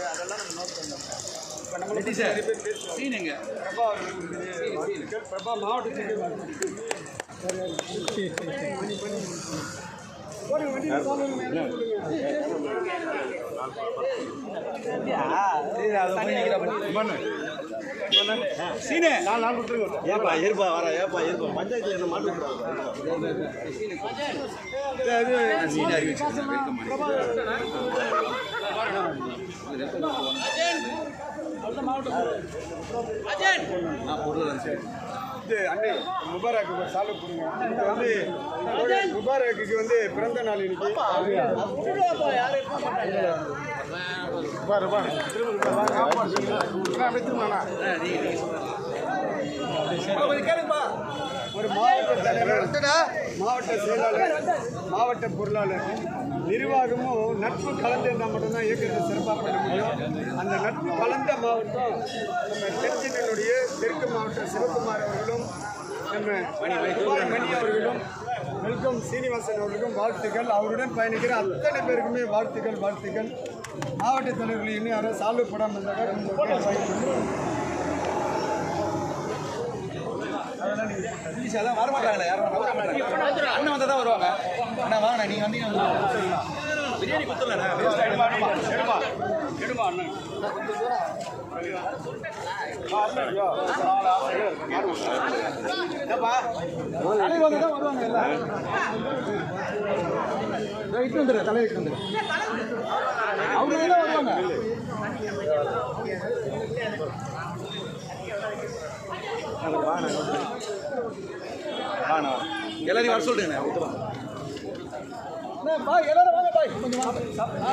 இருக்குது, அதெல்லாம் நம்ம நோட் பண்ணோம். இப்போ நம்மளை பற்றி நிறைய பேர் பேசுவோம். சீனுங்க பிரபா அவர்களுக்கு பிரபா மாவட்டத்துக்கு சீனே நாலு கொடுத்துருங்க. ஏப்பா இருப்பா வர ஏப்பா இருப்பா பஞ்சாயத்தில் என்ன மாட்டு இது அன்னை முபாரக்கு ஒரு சாலை கொடுங்க. இது வந்து முபாரக்கு வந்து பிறந்த நாள் இன்னைக்கு. ஒரு மாவட்ட தலைவர், மாவட்ட செயலாளர், மாவட்ட பொருளாளர், நிர்வாகமும் நட்பு கலந்திருந்தால் மட்டும்தான் இயக்கத்தை சிறப்பாக பண்ண முடியும். அந்த நட்பு கலந்த மாவட்டம் நம்ம தெற்கினுடைய தெற்கு மாவட்ட சிவகுமார் அவர்களும் நம்ம மணி அவர்களும் வெல்கம் சீனிவாசன் அவர்களுக்கும் வாழ்த்துக்கள். அவருடன் பயணிக்கிற அத்தனை பேருக்குமே வாழ்த்துக்கள். மாவட்ட தலைவர்கள் இன்னும் யாரும் சால்வ் போடாமல் இருந்தாங்க. அதெல்லாம் வரமாட்டாங்களே, யாரும் அண்ணன் வந்தால் தான் வருவாங்க. அண்ணா வாங்கண்ணா, நீங்கள் வந்தீங்கன்னா பிரியாணி கொடுத்துடலண்ணா. எடுமா அண்ணன் வருவாங்க. இட்டு வந்துடுறேன், தலையிட்டு வந்துடுறேன். அவங்க தான் வருவாங்க. எல்லாரையும் வர சொல்றேன். எல்லாரும் வாங்க பாய்.